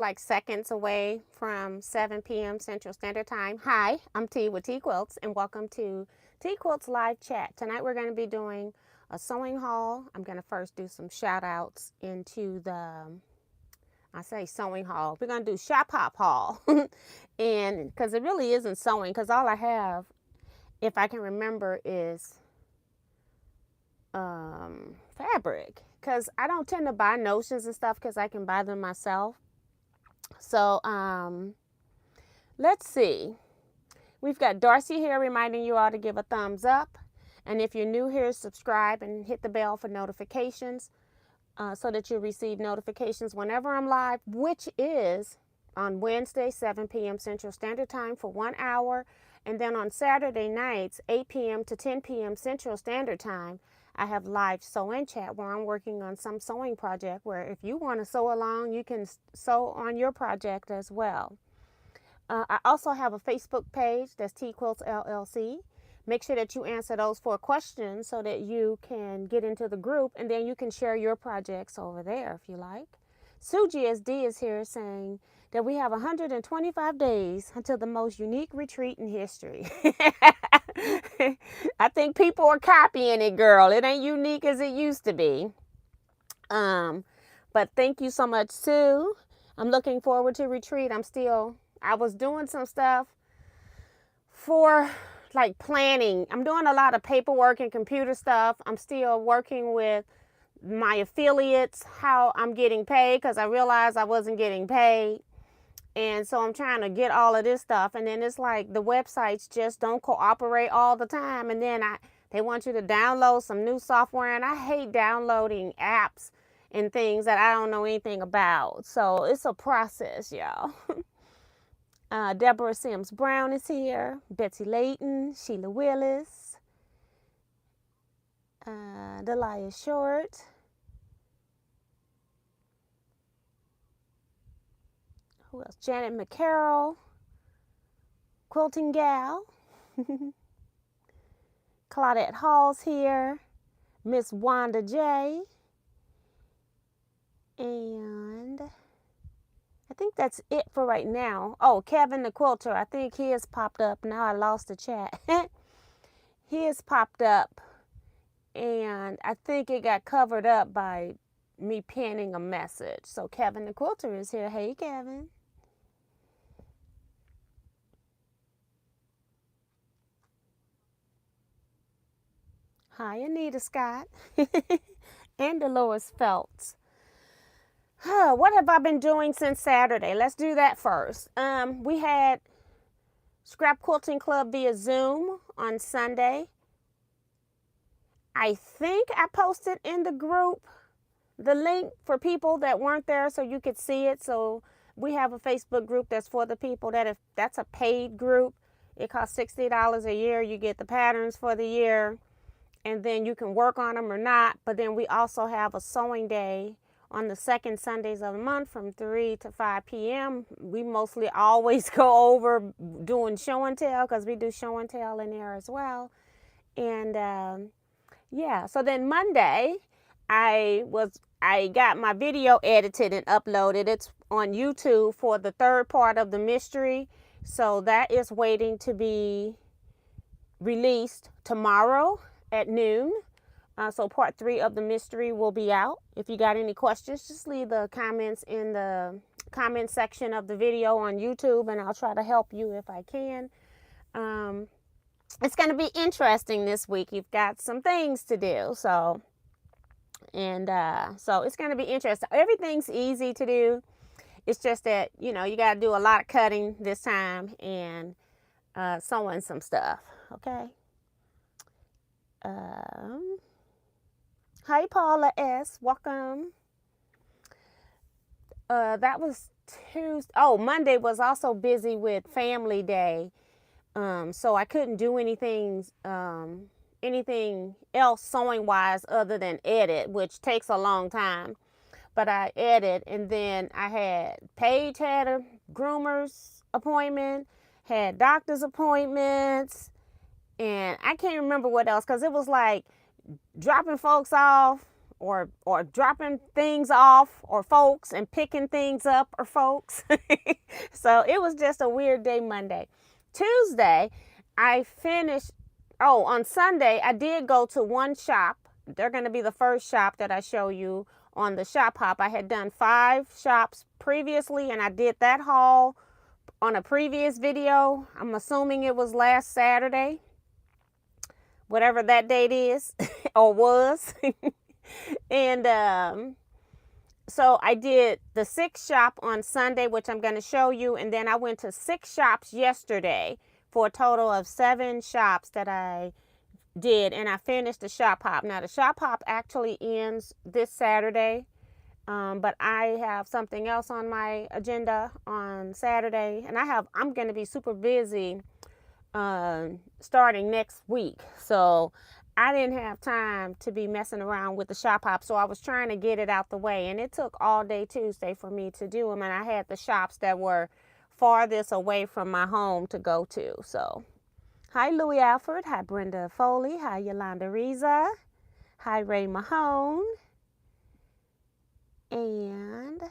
like seconds away from 7 p.m. Central Standard Time. Hi, I'm T with Teaquilts, and welcome to Teaquilts Live Chat. Tonight we're going to be doing a sewing haul. I'm going to first do some shout outs into I say sewing haul. We're going to do shop hop haul. And because it really isn't sewing, because all I have, if I can remember, is fabric. Because I don't tend to buy notions and stuff because I can buy them myself. So, let's see. We've got Darcy here reminding you all to give a thumbs up. And if you're new here, subscribe and hit the bell for notifications so that you'll receive notifications whenever I'm live, which is on Wednesday, 7 p.m. Central Standard Time for 1 hour. And then on Saturday nights, 8 p.m. to 10 p.m. Central Standard Time, I have live sew and chat where I'm working on some sewing project where if you want to sew along, you can sew on your project as well. I also have a Facebook page that's Teaquilts LLC. Make sure that you answer those 4 questions so that you can get into the group, and then you can share your projects over there if you like. Sue GSD is here saying that we have 125 days until the most unique retreat in history. I think people are copying it, girl. It ain't unique as it used to be. But thank you so much, Sue. I'm looking forward to retreat. I was doing some stuff for like planning. I'm doing a lot of paperwork and computer stuff. I'm still working with my affiliates, how I'm getting paid, because I realized I wasn't getting paid. And so I'm trying to get all of this stuff. And then it's like the websites just don't cooperate all the time. And then they want you to download some new software. And I hate downloading apps and things that I don't know anything about. So it's a process, y'all. Deborah Sims Brown is here. Betsy Layton, Sheila Willis, Delia Short. Who else? Janet McCarroll, Quilting Gal. Claudette Hall's here. Miss Wanda J. And I think that's it for right now. Oh, Kevin the Quilter. I think he has popped up. Now I lost the chat. He has popped up. And I think it got covered up by me pinning a message. So Kevin the Quilter is here. Hey, Kevin. Hi, Anita Scott. And Dolores Phelps. What have I been doing since Saturday? Let's do that first. We had Scrap Quilting Club via Zoom on Sunday. I think I posted in the group the link for people that weren't there so you could see it. So we have a Facebook group that's for the people that's a paid group. It costs $60 a year. You get the patterns for the year, and then you can work on them or not. But then we also have a sewing day on the second Sundays of the month from 3 to 5 p.m. We mostly always go over doing show and tell because we do show and tell in there as well. And yeah, so then Monday I got my video edited and uploaded. It's on YouTube for the 3rd part of the mystery. So that is waiting to be released tomorrow at noon. So part 3 of the mystery will be out. If you got any questions, just leave the comments in the comment section of the video on YouTube, and I'll try to help you if I can. It's going to be interesting this week. You've got some things to do. So it's going to be interesting. Everything's easy to do. It's just that, you got to do a lot of cutting this time and sewing some stuff. Okay. Hi, Paula S. Welcome. That was Tuesday. Oh, Monday was also busy with Family Day. So I couldn't do anything else sewing wise other than edit, which takes a long time. But I edit, and then Paige had a groomer's appointment, had doctor's appointments, and I can't remember what else because it was like dropping folks off, or dropping things off or folks and picking things up or folks. So it was just a weird day Monday. Tuesday, I finished. Oh, on Sunday, I did go to one shop. They're going to be the first shop that I show you on the shop hop. I had done 5 shops previously, and I did that haul on a previous video. I'm assuming it was last Saturday, whatever that date is or was. And so I did the 6th shop on Sunday, which I'm going to show you, and then I went to 6 shops yesterday for a total of 7 shops that I did, and I finished the shop hop. Now the shop hop actually ends this Saturday, but I have something else on my agenda on Saturday, and I'm going to be super busy starting next week, so I didn't have time to be messing around with the shop hop, so I was trying to get it out the way, and it took all day Tuesday for me to do them, and I had the shops that were farthest away from my home to go to. So hi Louis Alford, hi Brenda Foley, hi Yolanda Riza, hi Ray Mahone, and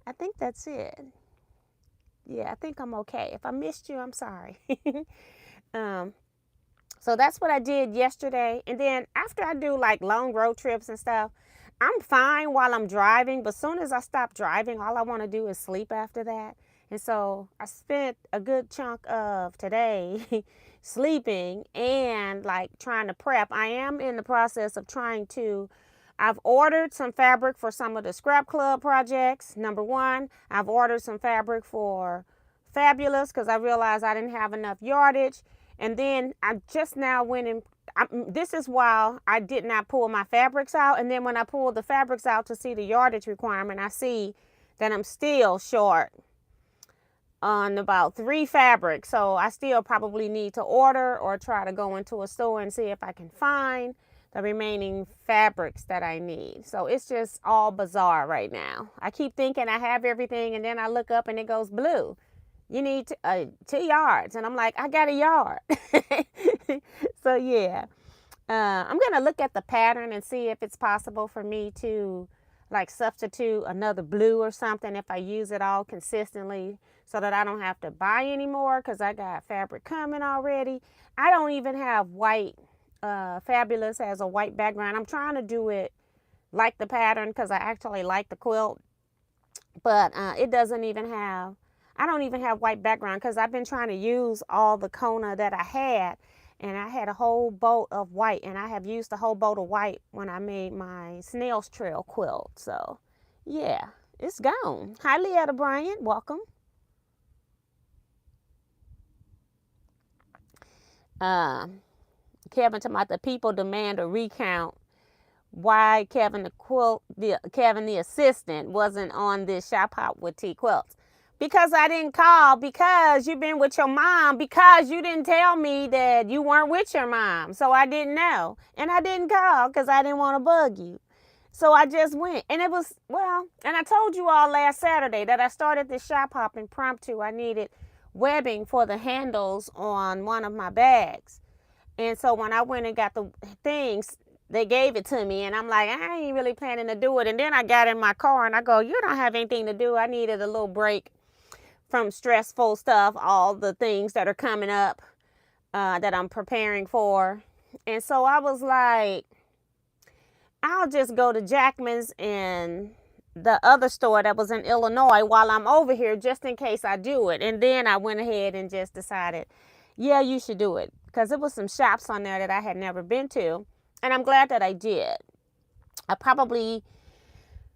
I think that's it. Yeah, I think I'm okay. If I missed you, I'm sorry. So that's what I did yesterday. And then after I do like long road trips and stuff, I'm fine while I'm driving. But as soon as I stop driving, all I want to do is sleep after that. And so I spent a good chunk of today sleeping and like trying to prep. I am in the process of I've ordered some fabric for some of the scrap club projects. Number 1, I've ordered some fabric for Fabulous because I realized I didn't have enough yardage. And then I just now went and this is while I did not pull my fabrics out. And then when I pulled the fabrics out to see the yardage requirement, I see that I'm still short on about 3 fabrics. So I still probably need to order or try to go into a store and see if I can find the remaining fabrics that I need. So it's just all bizarre right now. I keep thinking I have everything, and then I look up and it goes blue. You need 2 yards. And I'm like, I got a yard. So yeah, I'm going to look at the pattern and see if it's possible for me to like substitute another blue or something if I use it all consistently so that I don't have to buy anymore because I got fabric coming already. I don't even have white. Fabulous has a white background. I'm trying to do it like the pattern because I actually like the quilt. But it doesn't even have, I don't even have white background because I've been trying to use all the Kona that I had. And I had a whole boat of white. And I have used the whole boat of white when I made my Snail's Trail quilt. So, yeah, it's gone. Hi, Leetta Bryant. Welcome. Kevin talking about the people demand a recount. Why Kevin the assistant wasn't on this shop hop with Teaquilts. Because I didn't call, because you've been with your mom, because you didn't tell me that you weren't with your mom. So I didn't know. And I didn't call because I didn't want to bug you. So I just went. And it was, well, and I told you all last Saturday that I started this shop hop impromptu. I needed webbing for the handles on one of my bags. And so when I went and got the things, they gave it to me. And I'm like, I ain't really planning to do it. And then I got in my car and I go, you don't have anything to do. I needed a little break from stressful stuff, all the things that are coming up that I'm preparing for. And so I was like, I'll just go to Jackman's and the other store that was in Illinois while I'm over here just in case I do it. And then I went ahead and just decided, yeah, you should do it. Because there was some shops on there that I had never been to. And I'm glad that I did.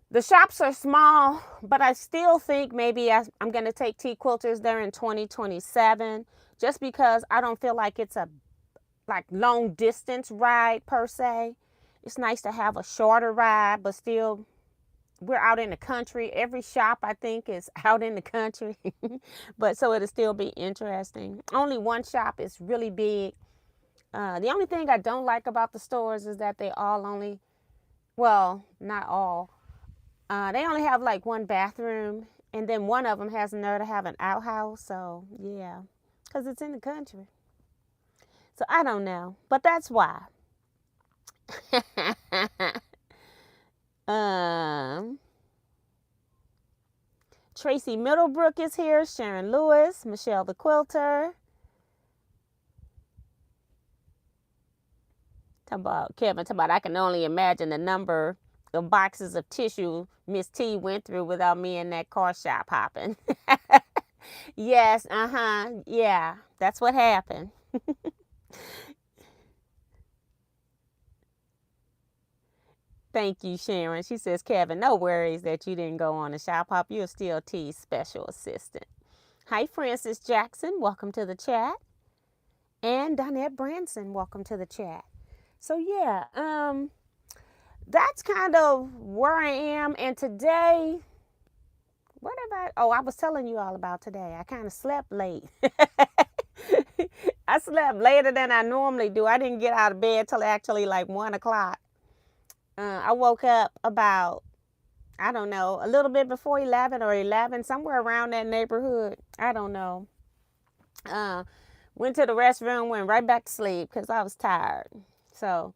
The shops are small, but I still think maybe I'm going to take Teaquilters there in 2027 just because I don't feel like it's a long distance ride per se. It's nice to have a shorter ride, but still we're out in the country. Every shop I think is out in the country, but so it'll still be interesting. Only one shop is really big. The only thing I don't like about the stores is that they all only, well, not all. They only have like one bathroom, and then one of them has the nerve to have an outhouse. So yeah, because it's in the country. So I don't know, but that's why. Tracy Middlebrook is here. Sharon Lewis. Michelle the Quilter. Kevin, I can only imagine the number of boxes of tissue Miss T went through without me in that car shop hopping. Yes, yeah, that's what happened. Thank you, Sharon. She says, Kevin, no worries that you didn't go on a shop hop. You're still T's special assistant. Hi, Francis Jackson. Welcome to the chat. And Donette Branson, welcome to the chat. So yeah, that's kind of where I am. And today, I was telling you all about today. I kind of slept late. I slept later than I normally do. I didn't get out of bed till actually like 1 o'clock. I woke up about, I don't know, a little bit before 11 or 11, somewhere around that neighborhood. I don't know. Went to the restroom, went right back to sleep because I was tired. So,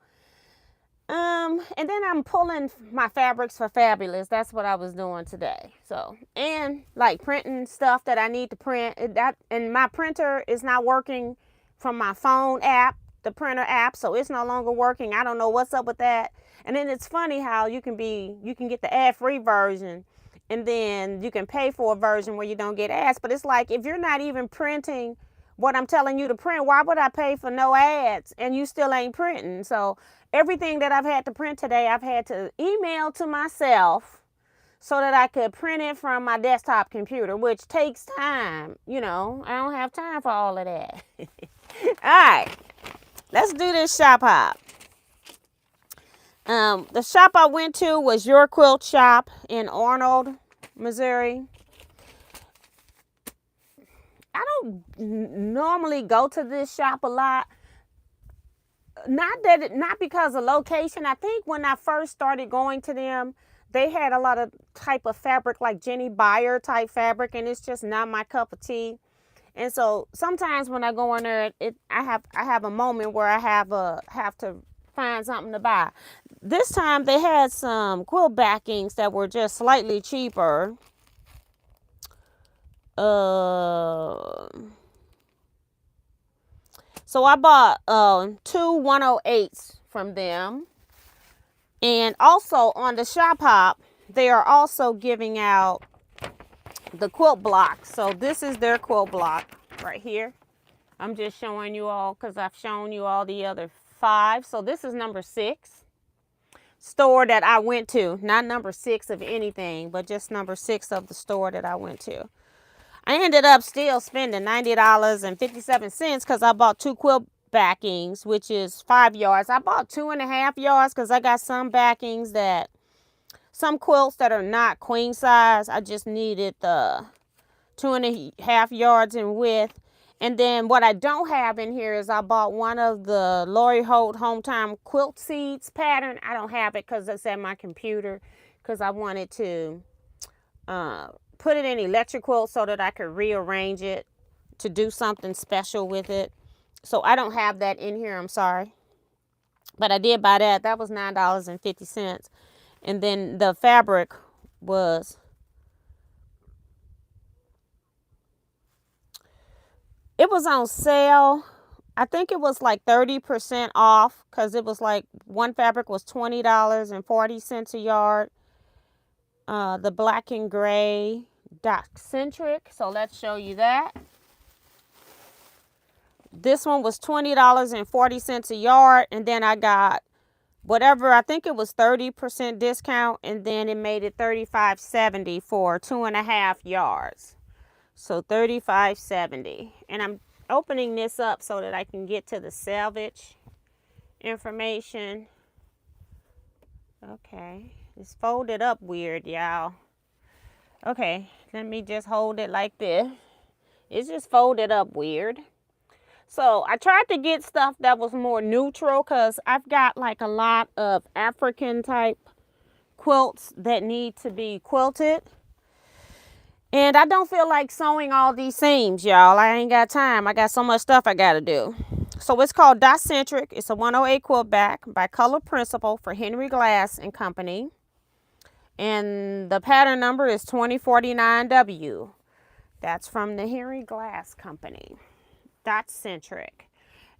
and then I'm pulling my fabrics for Fabulous. That's what I was doing today. So, and like printing stuff that I need to print. And my printer is not working from my phone app, the printer app, so it's no longer working. I don't know what's up with that. And then it's funny how you can get the ad-free version, and then you can pay for a version where you don't get ads. But it's like, if you're not even printing what I'm telling you to print, why would I pay for no ads and you still ain't printing? So everything that I've had to print today, I've had to email to myself so that I could print it from my desktop computer, which takes time. You know, I don't have time for all of that. All right, let's do this shop hop. The shop I went to was Your Quilt Shop in Arnold, Missouri. I don't normally go to this shop a lot. Not because of location. I think when I first started going to them, they had a lot of type of fabric like Jenny Beyer type fabric, and it's just not my cup of tea. And so sometimes when I go in there, I have a moment where I have to find something to buy. This time they had some quilt backings that were just slightly cheaper. So I bought 2 108s from them. And also on the shop hop, they are also giving out the quilt block. So this is their quilt block right here. I'm just showing you all because I've shown you all the other 5. So this is number 6 store that I went to. Not number 6 of anything, but just number 6 of the store that I went to. I ended up still spending $90.57 because I bought 2 quilt backings, which is 5 yards. I bought 2.5 yards because I got some quilts that are not queen size. I just needed the 2.5 yards in width. And then what I don't have in here is I bought one of the Lori Holt Hometime Quilt Seeds pattern. I don't have it because it's at my computer because I wanted to put it in electric quilt so that I could rearrange it to do something special with it. So I don't have that in here, I'm sorry. But I did buy that. That was $9.50. And then the fabric was, it was on sale. I think it was like 30% off because it was like one fabric was $20.40 a yard. The black and gray Doc-centric. So let's show you that. This one was $20.40 a yard. And then I got whatever, I think it was 30% discount. And then it made it $35.70 for 2.5 yards. So $35.70. And I'm opening this up so that I can get to the salvage information. Okay. It's folded up weird, y'all. Okay, let me just hold it like this. It's just folded up weird. So I tried to get stuff that was more neutral because I've got like a lot of African type quilts that need to be quilted. And I don't feel like sewing all these seams, y'all. I ain't got time. I got so much stuff I got to do. So it's called Doc-centric. It's a 108 quilt back by Color Principle for Henry Glass and Company. And the pattern number is 2049W. That's from the Henry Glass Company. That's centric.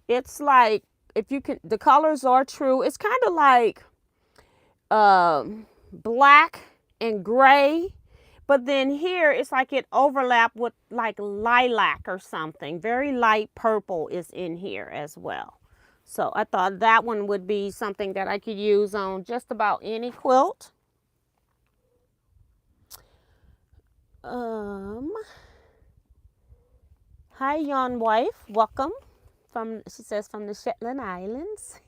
It's like, if you can, the colors are true. It's kind of like black and gray, but then here it's like it overlapped with like lilac or something. Very light purple is in here as well. So I thought that one would be something that I could use on just about any quilt. Hi, Yon Wife, welcome. She says from the Shetland Islands.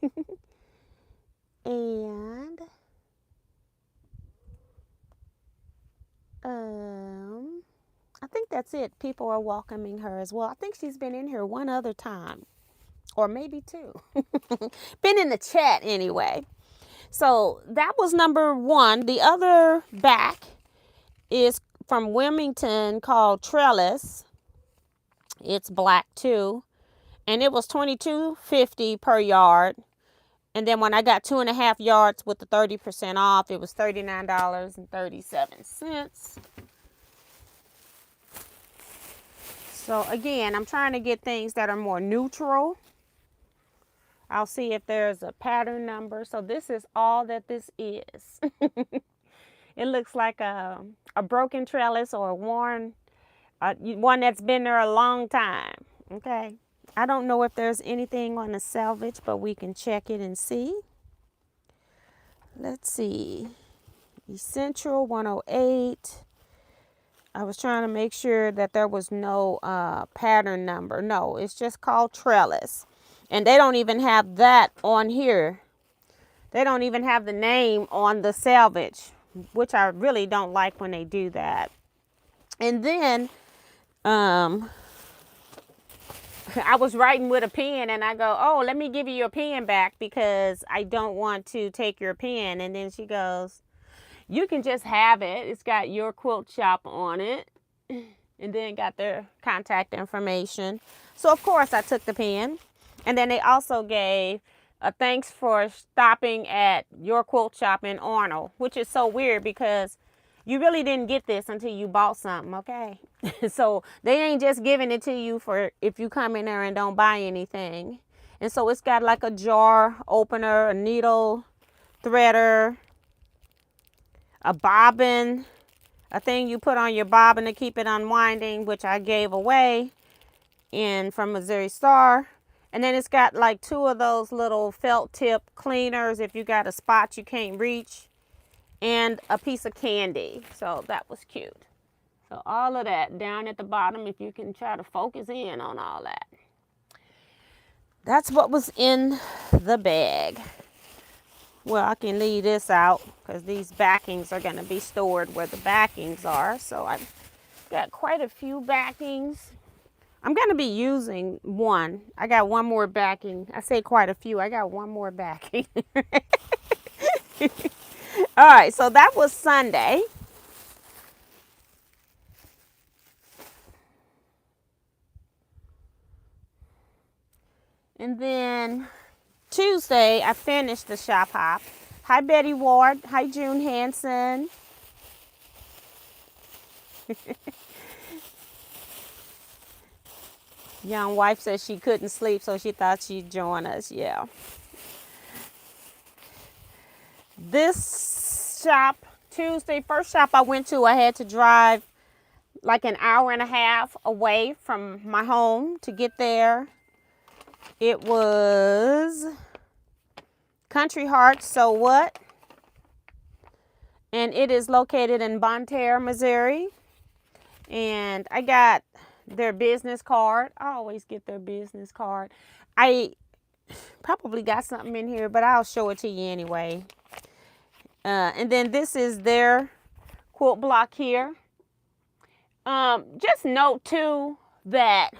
And I think that's it. People are welcoming her as well. I think she's been in here one other time, or maybe two. Been in the chat anyway. So that was number one. The other back is from Wilmington called Trellis. It's black too, and it was $22.50 per yard. And then when I got 2.5 yards with the 30% off, it was $39.37. So again, I'm trying to get things that are more neutral. I'll see if there's a pattern number. So this is all that this is. It looks like a broken trellis or a worn, one that's been there a long time. Okay. I don't know if there's anything on the salvage, but we can check it and see. Let's see. Essential 108. I was trying to make sure that there was no pattern number. No, it's just called trellis. And they don't even have that on here. They don't even have the name on the salvage, which I really don't like when they do that. And then I was writing with a pen and I go, oh, let me give you your pen back because I don't want to take your pen. And then she goes, you can just have it. It's got your quilt shop on it. And then got their contact information. So, of course, I took the pen. And then they also gave a thanks for stopping at your quilt shop in Arnold, which is so weird because you really didn't get this until you bought something, okay? So they ain't just giving it to you for if you come in there and don't buy anything. And so it's got like a jar opener, a needle threader, a bobbin, a thing you put on your bobbin to keep it unwinding, which I gave away from Missouri Star. And then it's got like 2 of those little felt tip cleaners if you got a spot you can't reach, and a piece of candy. So that was cute. So all of that down at the bottom, if you can try to focus in on all that. That's what was in the bag. Well, I can leave this out because these backings are going to be stored where the backings are. So I've got quite a few backings. I'm going to be using one. I got one more backing. I say quite a few. I got one more backing. All right, so that was Sunday. And then Tuesday, I finished the shop hop. Hi, Betty Ward. Hi, June Hansen. Young wife says she couldn't sleep, so she thought she'd join us. Yeah. This shop, Tuesday, first shop I went to, I had to drive like an hour and a half away from my home to get there. It was Country Hearts, So What? And it is located in Bonne Terre, Missouri. And I got their business card. I always get their business card. I probably got something in here, but I'll show it to you anyway. And then this is their quilt block here. Just note too that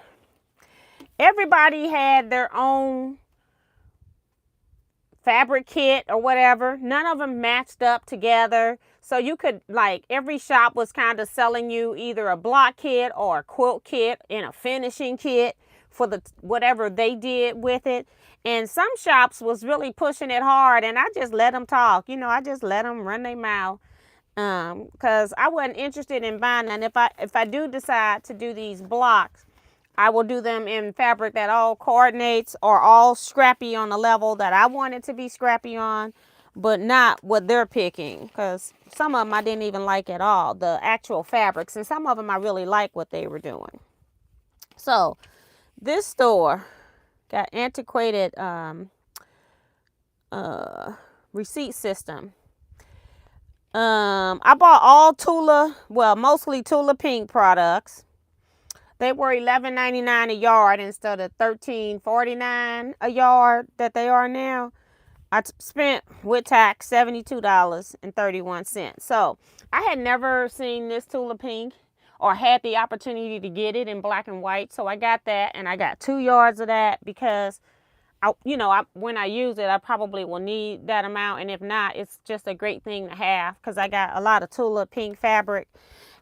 everybody had their own fabric kit or whatever. None of them matched up together. So you could, like, every shop was kind of selling you either a block kit or a quilt kit and a finishing kit for the whatever they did with it. And some shops was really pushing it hard, and I just let them talk. You know, I just let them run their mouth. Because I wasn't interested in buying. And if I do decide to do these blocks, I will do them in fabric that all coordinates or all scrappy on the level that I want it to be scrappy on, but not what they're picking. Because some of them I didn't even like at all, the actual fabrics, and some of them I really like what they were doing. So this store got antiquated receipt system. I bought all Tula, well, mostly Tula Pink products. They were $11.99 a yard instead of $13.49 a yard that they are now. I spent with tax $72.31. So I had never seen this Tula Pink or had the opportunity to get it in black and white. So I got that, and I got 2 yards of that because when I use it, I probably will need that amount. And if not, it's just a great thing to have because I got a lot of Tula Pink fabric.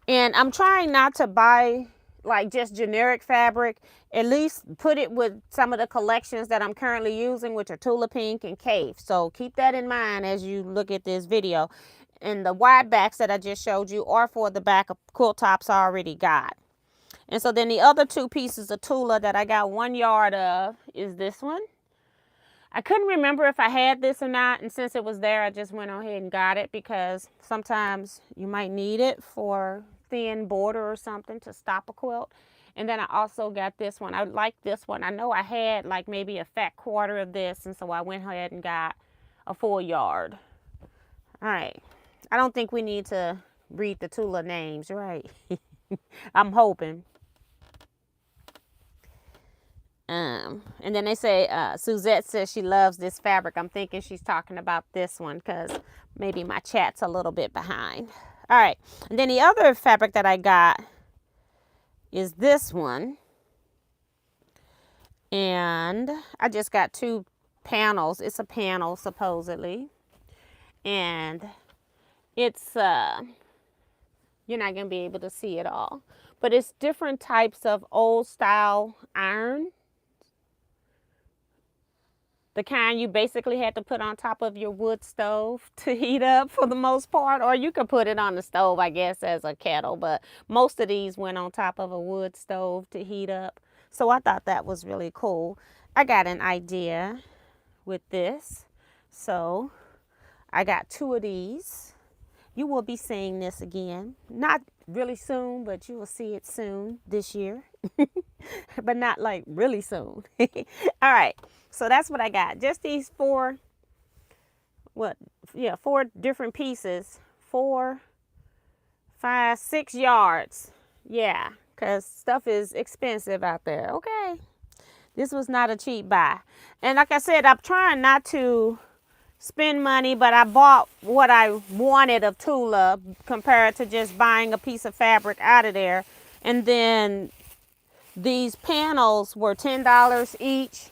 And I'm trying not to buy like just generic fabric. At least put it with some of the collections that I'm currently using, which are Tula Pink and Cave. So keep that in mind as you look at this video. And the wide backs that I just showed you are for the back of quilt tops I already got. And so then the other 2 pieces of Tula that I got 1 yard of is this one. I couldn't remember if I had this or not, and since it was there, I just went ahead and got it because sometimes you might need it for thin border or something to stop a quilt. And then I also got this one. I like this one. I know I had like maybe a fat quarter of this, and so I went ahead and got a full yard. All right. I don't think we need to read the Tula names, right? I'm hoping. And then they say, Suzette says she loves this fabric. I'm thinking she's talking about this one because maybe my chat's a little bit behind. All right. And then the other fabric that I got is this one. And I just got 2 panels. It's a panel, supposedly. And it's, you're not going to be able to see it all. But it's different types of old style iron. The kind you basically had to put on top of your wood stove to heat up for the most part. Or you could put it on the stove, I guess, as a kettle. But most of these went on top of a wood stove to heat up. So I thought that was really cool. I got an idea with this. So I got 2 of these. You will be seeing this again. Not really soon, but you will see it soon this year. But not like really soon. All right. So that's what I got. Just these 4 different pieces. 4, 5, 6 yards. Yeah, because stuff is expensive out there. Okay. This was not a cheap buy. And like I said, I'm trying not to spend money, but I bought what I wanted of Tula compared to just buying a piece of fabric out of there. And then these panels were $10 each.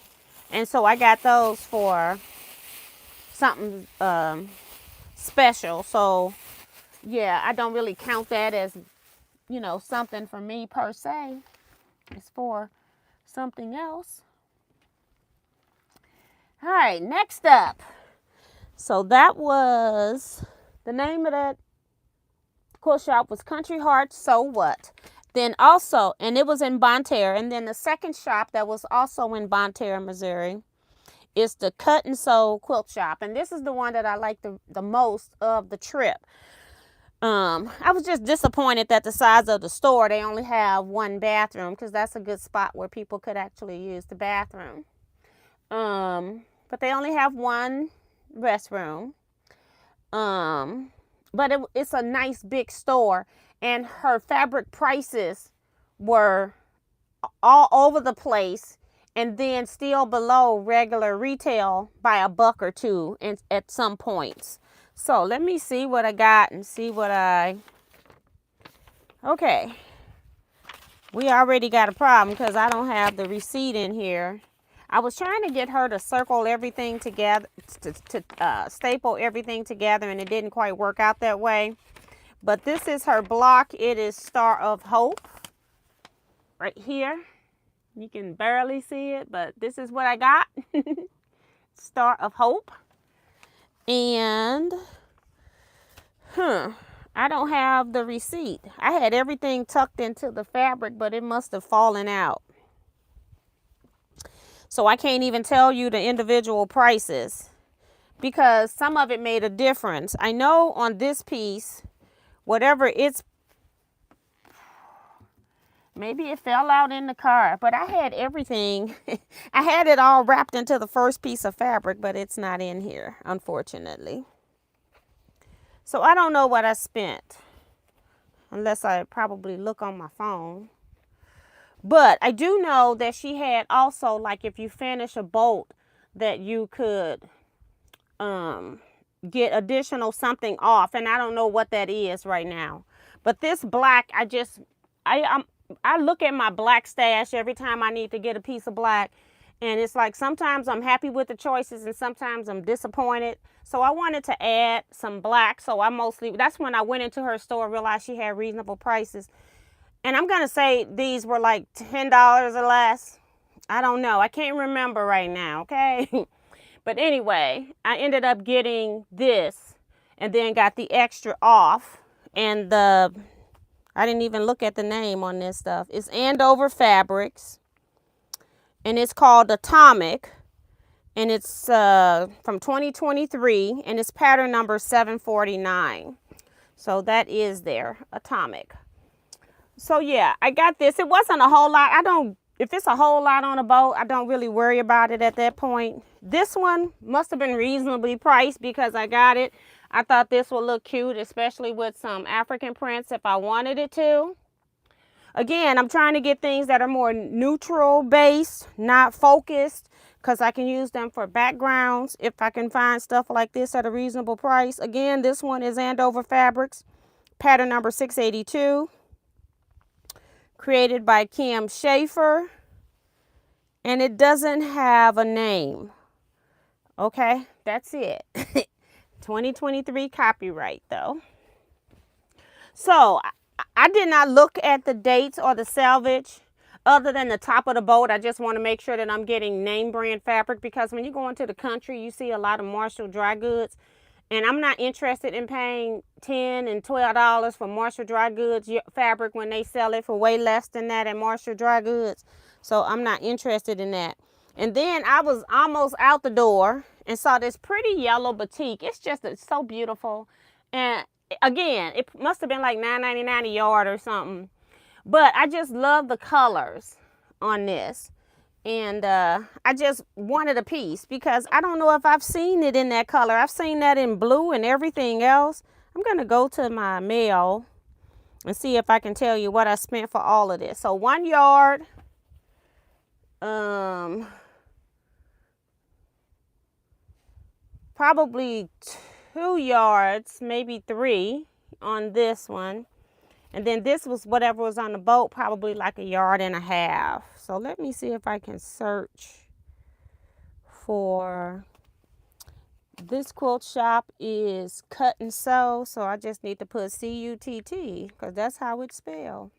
And so I got those for something special. So, yeah, I don't really count that as, something for me per se. It's for something else. All right, next up. So that was, the name of that quilt shop was Country Heart So What. Then also, and it was in Bonne Terre. And then the second shop that was also in Bonne Terre, Missouri, is the Cut and Sew Quilt Shop. And this is the one that I like the most of the trip. I was just disappointed that the size of the store, they only have 1 bathroom, because that's a good spot where people could actually use the bathroom. But they only have 1 restroom. But it's a nice big store. And her fabric prices were all over the place, and then still below regular retail by $1 or $2 at some points. So let me see what I got and see what okay. We already got a problem because I don't have the receipt in here. I was trying to get her to circle everything together, to staple everything together, and it didn't quite work out that way. But this is her block. It is Star of Hope right here. You can barely see it, but this is what I got. Star of Hope. And, I I don't have the receipt. I had everything tucked into the fabric, but it must have fallen out. So I can't even tell you the individual prices because some of it made a difference. I know on this piece, whatever it's, maybe it fell out in the car, but I had everything. I had it all wrapped into the first piece of fabric, but it's not in here, unfortunately. So I don't know what I spent, unless I probably look on my phone. But I do know that she had also, like, if you finish a bolt, that you could get additional something off, and I don't know what that is right now. But this black, I look at my black stash every time I need to get a piece of black, and it's like sometimes I'm happy with the choices and sometimes I'm disappointed. So I wanted to add some black. So that's when I went into her store, realized she had reasonable prices. And I'm going to say these were like $10 or less. I don't know. I can't remember right now, okay? But anyway, I ended up getting this and then got the extra off. And I didn't even look at the name on this stuff. It's Andover Fabrics. And it's called Atomic. And it's from 2023. And it's pattern number 749. So that is there, Atomic. So yeah, I got this. It wasn't a whole lot. If it's a whole lot on a boat, I don't really worry about it at that point. This one must have been reasonably priced because I got it. I thought this would look cute, especially with some African prints if I wanted it to. Again, I'm trying to get things that are more neutral based, not focused, because I can use them for backgrounds if I can find stuff like this at a reasonable price. Again, this one is Andover Fabrics, pattern number 682. Created by Kim Schaefer, and it doesn't have a name. Okay, that's it. 2023 copyright though. So I did not look at the dates or the salvage other than the top of the boat. I just want to make sure that I'm getting name brand fabric, because when you go into the country, you see a lot of Marshall dry goods. And I'm not interested in paying $10 and $12 for Marshall dry goods fabric when they sell it for way less than that at Marshall dry goods. So I'm not interested in that. And then I was almost out the door and saw this pretty yellow batik. It's so beautiful. And again, it must have been like $9.99 a yard or something. But I just love the colors on this. And I just wanted a piece because I don't know if I've seen it in that color. I've seen that in blue and everything else. I'm going to go to my mail and see if I can tell you what I spent for all of this. So 1 yard, probably 2 yards, maybe 3 on this one. And then this was whatever was on the boat, probably like 1.5 yards. So let me see if I can search for, this quilt shop is Cut and Sew. So I just need to put C-U-T-T because that's how it's spelled.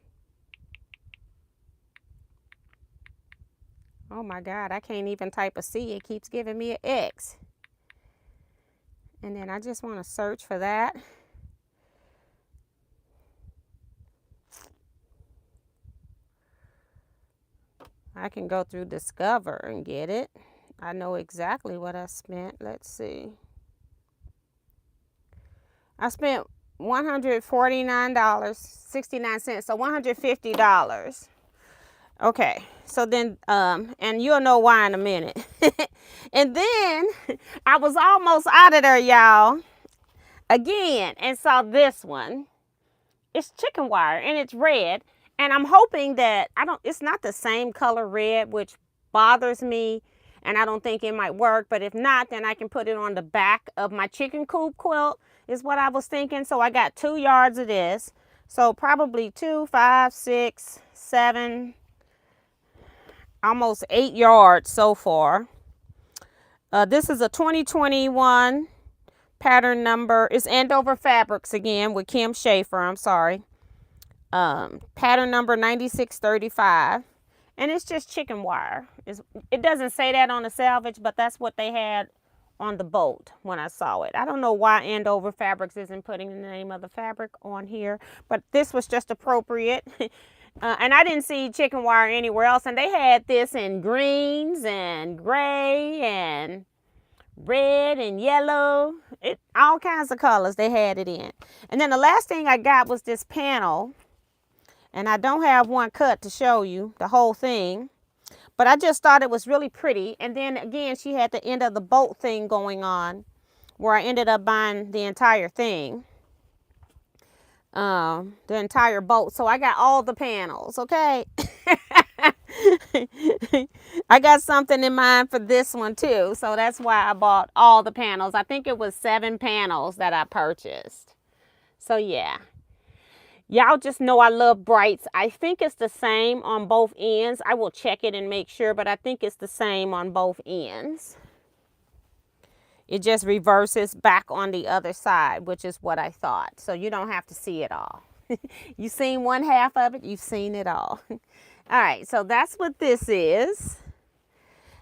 Oh my God, I can't even type a C. It keeps giving me an X. And then I just want to search for that. I can go through Discover and get it. I know exactly what I spent. Let's see. I spent $149.69, so $150. Okay, so then, and you'll know why in a minute. And then I was almost out of there, y'all, again, and saw this one. It's chicken wire and it's red. And I'm hoping that it's not the same color red, which bothers me. And I don't think it might work. But if not, then I can put it on the back of my chicken coop quilt is what I was thinking. So I got 2 yards of this. So probably 2, 5, 6, 7, almost 8 yards so far. This is a 2021 pattern number. It's Andover Fabrics again with Kim Schaefer. I'm sorry. Pattern number 9635, and it's just chicken wire. It doesn't say that on the salvage, but that's what they had on the boat when I saw it. I don't know why Andover Fabrics isn't putting the name of the fabric on here, but this was just appropriate. And I didn't see chicken wire anywhere else. And they had this in greens and gray and red and yellow. All kinds of colors they had it in. And then the last thing I got was this panel. And I don't have one cut to show you the whole thing. But I just thought it was really pretty. And then again, she had the end of the boat thing going on, where I ended up buying the entire thing. The entire boat. So I got all the panels, okay? I got something in mind for this one too. So that's why I bought all the panels. I think it was 7 panels that I purchased. So yeah. Y'all just know I love brights. I think it's the same on both ends. I will check it and make sure, but I think it's the same on both ends. It just reverses back on the other side, which is what I thought. So you don't have to see it all. You've seen one half of it, you've seen it all. All right, so that's what this is.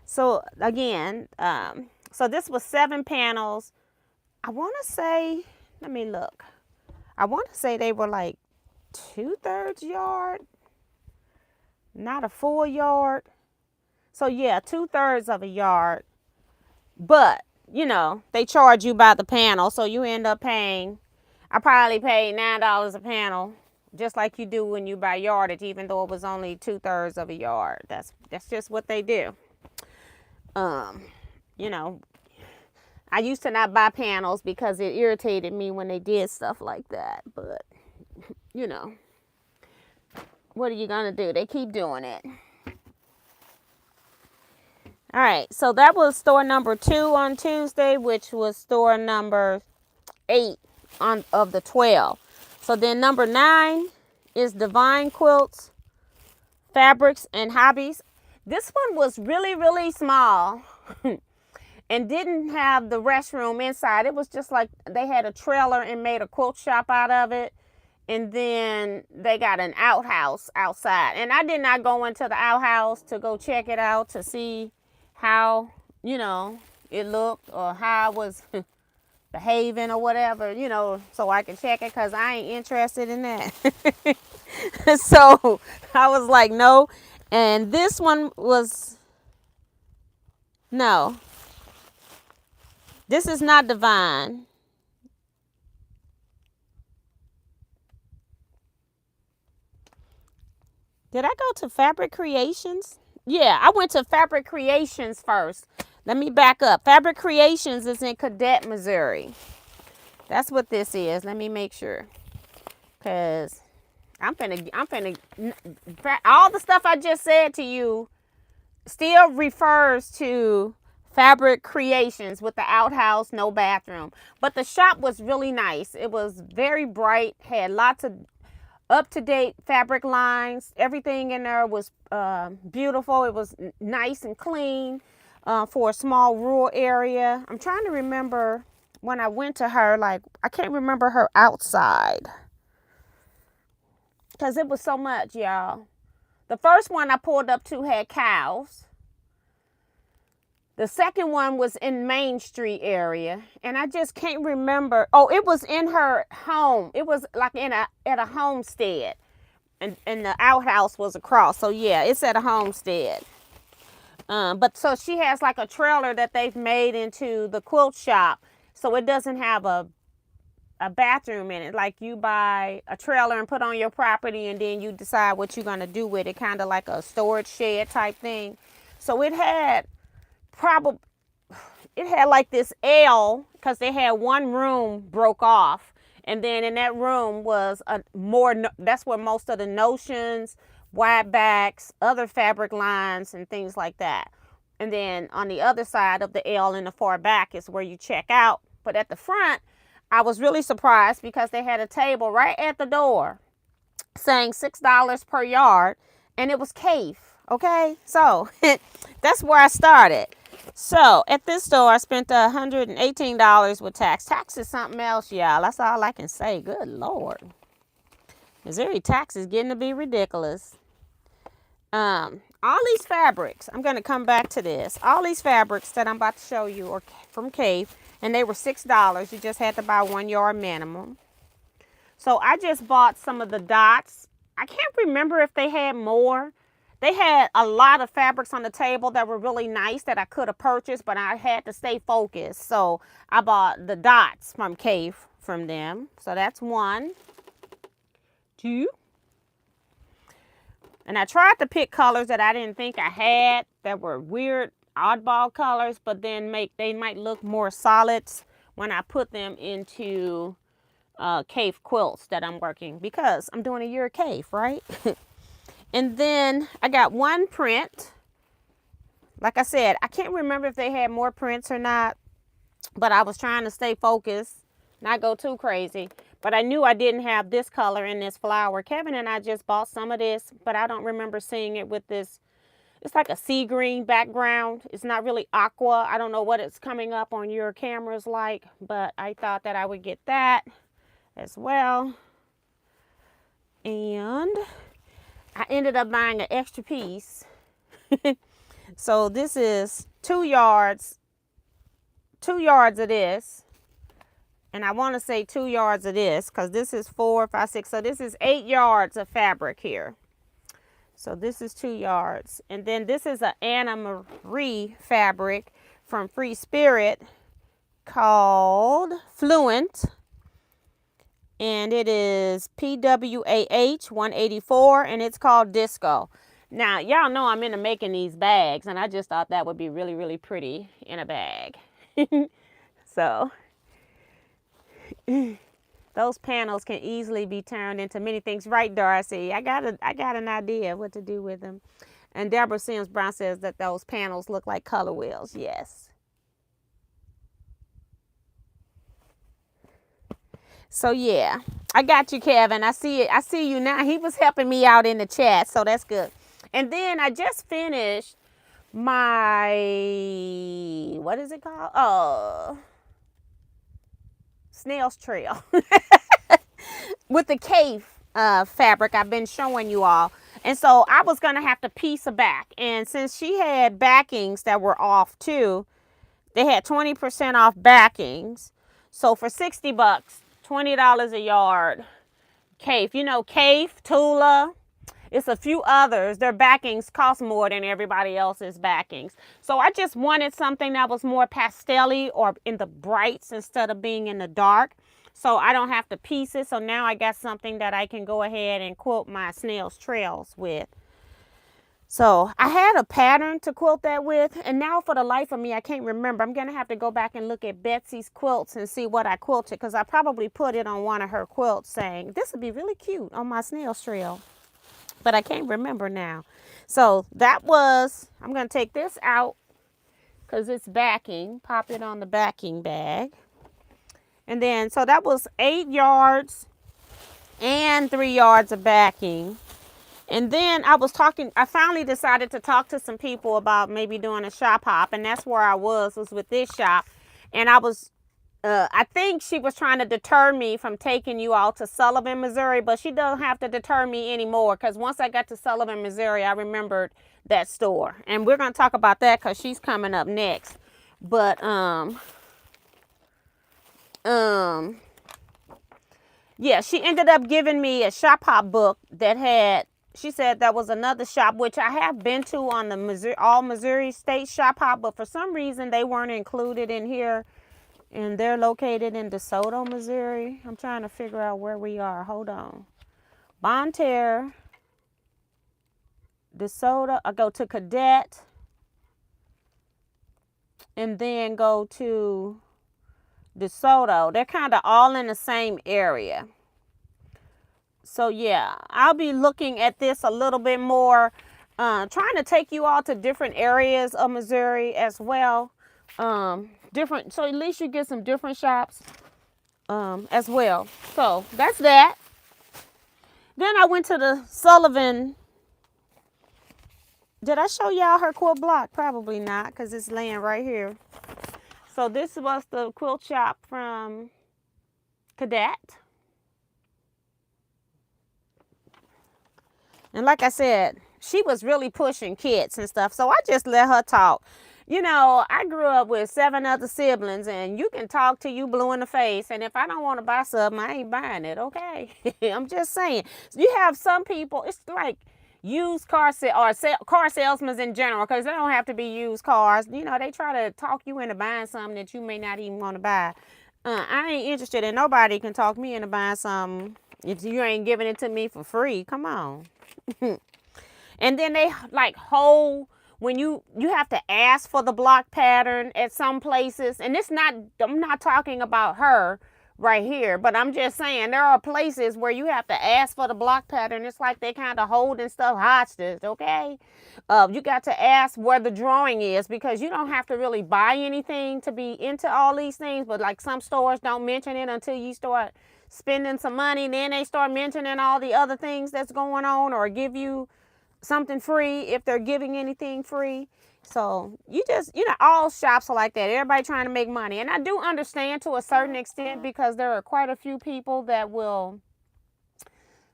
So again, so this was 7 panels. I want to say, let me look. I want to say they were like 2/3 yard, not a full yard. So yeah, 2/3 of a yard. But you know, they charge you by the panel, so you end up paying. I probably paid $9 a panel, just like you do when you buy yardage, even though it was only 2/3 of a yard. That's just what they do. You know, I used to not buy panels because it irritated me when they did stuff like that, but you know, what are you gonna do? They keep doing it. All right, so that was store number 2 on Tuesday, which was store number 8 of the 12. So then number 9 is Divine Quilts, Fabrics and Hobbies. This one was really, really small and didn't have the restroom inside. It was just like they had a trailer and made a quilt shop out of it. And then they got an outhouse outside. And I did not go into the outhouse to go check it out to see how, you know, it looked or how it was behaving or whatever, you know, so I can check it, because I ain't interested in that. So I was like, no. And this one was, no, this is not Divine. Did I go to Fabric Creations? Yeah, I went to Fabric Creations first. Let me back up. Fabric Creations is in Cadet, Missouri. That's what this is. Let me make sure. Because I'm finna, all the stuff I just said to you still refers to Fabric Creations with the outhouse, no bathroom. But the shop was really nice. It was very bright, had lots of up-to-date fabric lines. Everything in there was beautiful. It was nice and clean for a small rural area. I'm trying to remember when I went to her, like, I can't remember her outside, because it was so much, y'all. The first one I pulled up to had cows. The second one was in Main Street area, and I just can't remember. Oh, it was in her home. It was like at a homestead, and the outhouse was across. So yeah, it's at a homestead. But so she has like a trailer that they've made into the quilt shop, so it doesn't have a bathroom in it. Like you buy a trailer and put on your property, and then you decide what you're gonna do with it, kind of like a storage shed type thing. So it had like this L, because they had one room broke off, and then in that room was that's where most of the notions, wide backs, other fabric lines and things like that. And then on the other side of the L in the far back is where you check out. But at the front, I was really surprised because they had a table right at the door saying $6 per yard, and it was CAFE. Okay, so that's where I started. So at this store, I spent $118 with tax. Tax is something else, y'all. That's all I can say. Good Lord. Missouri tax is getting to be ridiculous. All these fabrics, I'm going to come back to this. All these fabrics that I'm about to show you are from Cave, and they were $6. You just had to buy 1 yard minimum. So I just bought some of the dots. I can't remember if they had more. They had a lot of fabrics on the table that were really nice that I could have purchased, but I had to stay focused. So I bought the dots from Cave from them. So that's 1, 2. And I tried to pick colors that I didn't think I had that were weird, oddball colors, but then they might look more solids when I put them into Cave quilts that I'm working, because I'm doing a year of Cave, right? And then I got 1 print. Like I said, I can't remember if they had more prints or not, but I was trying to stay focused, not go too crazy. But I knew I didn't have this color in this flower. Kevin and I just bought some of this, but I don't remember seeing it with this. It's like a sea green background. It's not really aqua. I don't know what it's coming up on your cameras like, but I thought that I would get that as well. And I ended up buying an extra piece. So this is 2 yards. 2 yards of this. And I want to say 2 yards of this, because this is 4, 5, 6. So this is 8 yards of fabric here. So this is 2 yards. And then this is an Anna Marie fabric from Free Spirit called Fluent. And it is PWAH 184, and it's called Disco. Now, y'all know I'm into making these bags, and I just thought that would be really, really pretty in a bag. So those panels can easily be turned into many things, right, Darcy? I got an idea of what to do with them. And Deborah Sims Brown says that those panels look like color wheels. Yes. So yeah, I got you, Kevin. I see it. I see you now. He was helping me out in the chat, so that's good. And then I just finished my, what is it called? Snail's Trail with the Cave fabric I've been showing you all. And so I was going to have to piece a back. And since she had backings that were off too, they had 20% off backings. So for 60 bucks, $20 a yard, Cave. You know, Cave, Tula, it's a few others. Their backings cost more than everybody else's backings. So I just wanted something that was more pastel-y or in the brights instead of being in the dark. So I don't have to piece it. So now I got something that I can go ahead and quilt my Snail's Trails with. So I had a pattern to quilt that with, and now for the life of me, I can't remember. I'm going to have to go back and look at Betsy's quilts and see what I quilted, because I probably put it on one of her quilts saying, this would be really cute on my Snail's Trail. But I can't remember now. So that was, I'm going to take this out because it's backing. Pop it on the backing bag. And then, so that was 8 yards and 3 yards of backing. And then I finally decided to talk to some people about maybe doing a shop hop. And that's where I was with this shop. And I think she was trying to deter me from taking you all to Sullivan, Missouri. But she doesn't have to deter me anymore. Because once I got to Sullivan, Missouri, I remembered that store. And we're going to talk about that because she's coming up next. But, yeah, she ended up giving me a shop hop book that had, she said that was another shop, which I have been to on the all Missouri State shop hop, but for some reason they weren't included in here, and they're located in DeSoto, Missouri. I'm trying to figure out where we are. Hold on. Bonne Terre, DeSoto. I go to Cadet, and then go to DeSoto. They're kind of all in the same area. So yeah, I'll be looking at this a little bit more, trying to take you all to different areas of Missouri as well. So at least you get some different shops as well. So that's that. Then I went to the Sullivan. Did I show y'all her quilt block? Probably not, because it's laying right here. So this was the quilt shop from Cadet. And like I said, she was really pushing kits and stuff. So I just let her talk. You know, I grew up with 7 other siblings, and you can talk till you blue in the face. And if I don't want to buy something, I ain't buying it, okay? I'm just saying. You have some people, it's like used car car salesmen in general, because they don't have to be used cars. You know, they try to talk you into buying something that you may not even want to buy. I ain't interested in nobody can talk me into buying something if you ain't giving it to me for free. Come on. And then they like hold when you have to ask for the block pattern at some places. And it's not, I'm not talking about her right here, but I'm just saying there are places where you have to ask for the block pattern. It's like they kind of holding stuff hostage, okay? You got to ask where the drawing is, because you don't have to really buy anything to be into all these things. But like some stores don't mention it until you start spending some money. Then they start mentioning all the other things that's going on, or give you something free if they're giving anything free. So you just, you know, all shops are like that. Everybody trying to make money. And I do understand to a certain extent, because there are quite a few people that will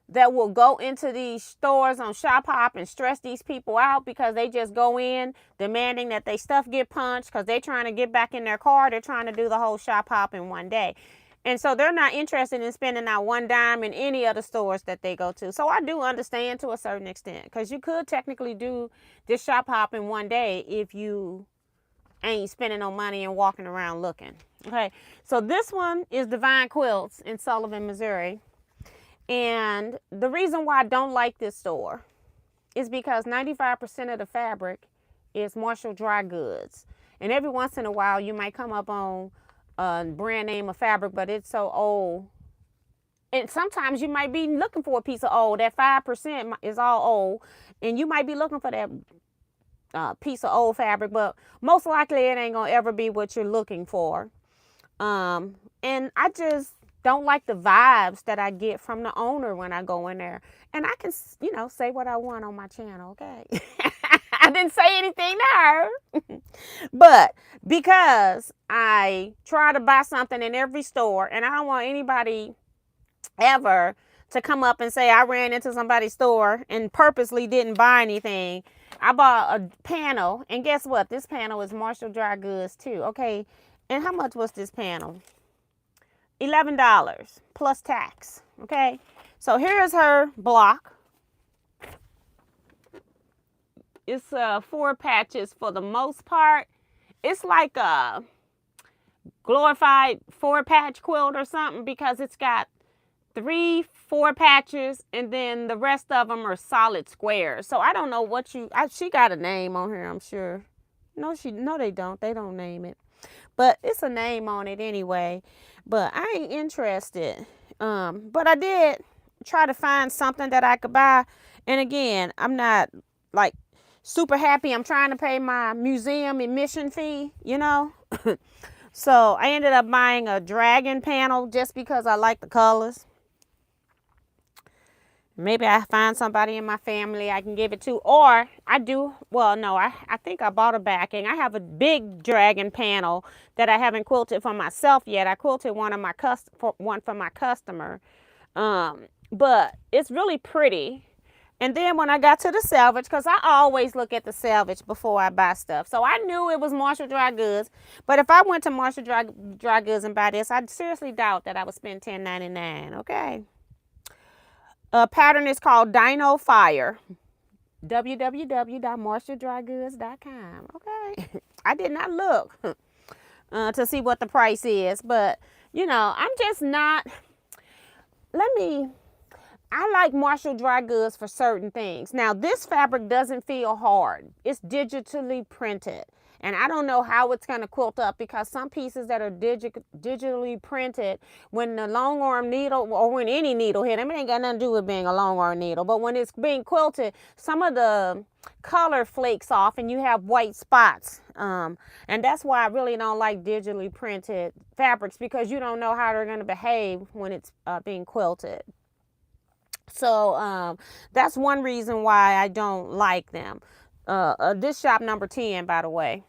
go into these stores on ShopHop and stress these people out, because they just go in demanding that they stuff get punched, because they're trying to get back in their car. They're trying to do the whole ShopHop in one day. And so they're not interested in spending out one dime in any of the stores that they go to. So I do understand to a certain extent, because you could technically do this shop hop in one day if you ain't spending no money and walking around looking. Okay, so this one is Divine Quilts in Sullivan, Missouri. And the reason why I don't like this store is because 95% of the fabric is Marshall dry goods. And every once in a while you might come up on brand name of fabric, but it's so old. And sometimes you might be looking for a piece of old. That 5% is all old, and you might be looking for that piece of old fabric, but most likely it ain't gonna ever be what you're looking for. And I just don't like the vibes that I get from the owner when I go in there. And I can, you know, say what I want on my channel, okay? I didn't say anything to her. But because I try to buy something in every store, and I don't want anybody ever to come up and say I ran into somebody's store and purposely didn't buy anything. I bought a panel, and guess what? This panel is Marshall dry goods too, okay? And how much was this panel? $11 plus tax, okay? So here's her block. It's 4 patches for the most part. It's like a glorified 4-patch quilt or something, because it's got 3 4-patches, and then the rest of them are solid squares. So I don't know what she got a name on here, I'm sure. No, they don't. They don't name it. But it's a name on it anyway. But I ain't interested. But I did try to find something that I could buy. And again, I'm not like super happy. I'm trying to pay my museum admission fee, you know. So I ended up buying a dragon panel just because I like the colors. Maybe I find somebody in my family I can give it to. Or I do, well, no, I think I bought a backing. I have a big dragon panel that I haven't quilted for myself yet. I quilted one for my customer. But it's really pretty. And then when I got to the salvage, because I always look at the salvage before I buy stuff. So I knew it was Marshall Dry Goods. But if I went to Marshall Dry Goods and buy this, I seriously doubt that I would spend $10.99, okay? Pattern is called Dino Fire. www.marshalldrygoods.com. Okay. I did not look to see what the price is, but you know, I'm just not. I like Marshall Dry Goods for certain things. Now, this fabric doesn't feel hard. It's digitally printed. And I don't know how it's going to quilt up, because some pieces that are digitally printed, when the long arm needle, or when any needle hit, it ain't got nothing to do with being a long arm needle, but when it's being quilted, some of the color flakes off and you have white spots. And that's why I really don't like digitally printed fabrics, because you don't know how they're going to behave when it's being quilted. So that's one reason why I don't like them. This shop number 10, by the way.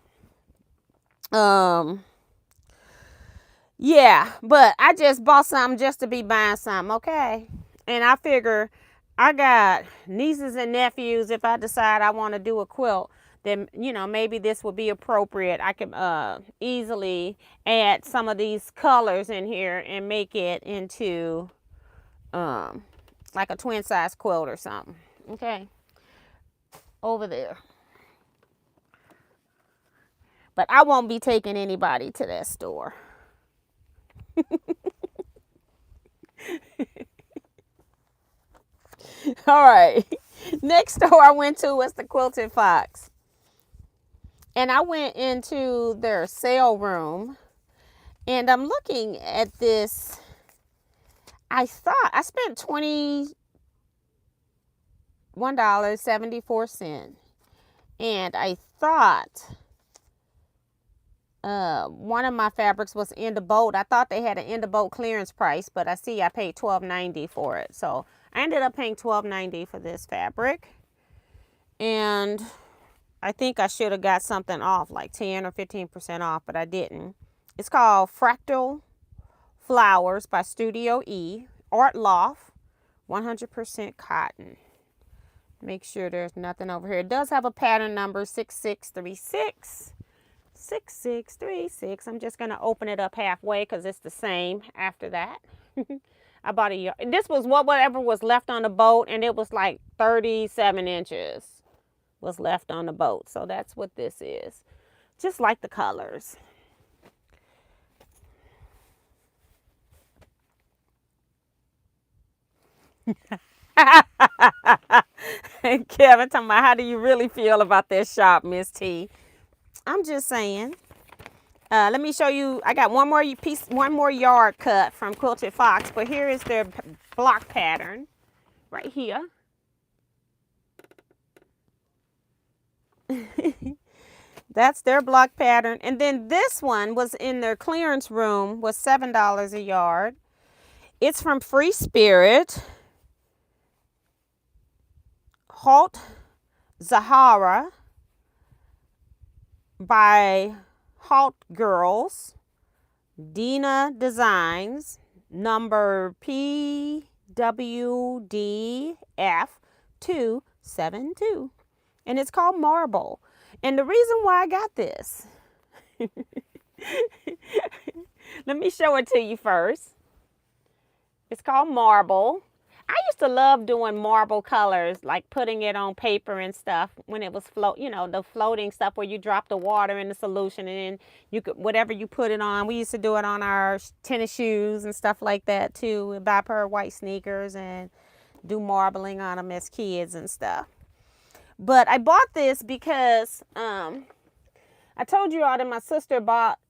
Yeah, but I just bought something just to be buying something, okay? And I figure I got nieces and nephews. If I decide I want to do a quilt, then, you know, maybe this would be appropriate. I can easily add some of these colors in here and make it into like a twin size quilt or something. Okay, over there. But I won't be taking anybody to that store. All right. Next store I went to was the Quilted Fox. And I went into their sale room. And I'm looking at this. I thought I spent $21.74. And I thought one of my fabrics was in the boat. I thought they had an in the boat clearance price, but I see I paid $12.90 for it. So I ended up paying $12.90 for this fabric. And I think I should have got something off, like 10 or 15% off, but I didn't. It's called Fractal Flowers by Studio E. Art Loft, 100% cotton. Make sure there's nothing over here. It does have a pattern number 6636. 6636. I'm just going to open it up halfway because it's the same after that. I bought a yard. This was whatever was left on the boat, and it was like 37 inches was left on the boat. So that's what this is. Just like the colors. Kevin talking about, how do you really feel about this shop, Miss T? I'm just saying. Let me show you. I got one more yard cut from Quilted Fox, but here is their block pattern right here. That's their block pattern. And then this one was in their clearance room, was $7 a yard. It's from Free Spirit. Halt Zahara by Halt Girls. Dina Designs, number PWDF272. And it's called Marble. And the reason why I got this, let me show it to you first. It's called Marble. I used to love doing marble colors, like putting it on paper and stuff when it was the floating stuff where you drop the water in the solution and then you could, whatever you put it on. We used to do it on our tennis shoes and stuff like that too. We'd buy a pair of white sneakers and do marbling on them as kids and stuff. But I bought this because I told you all that my sister bought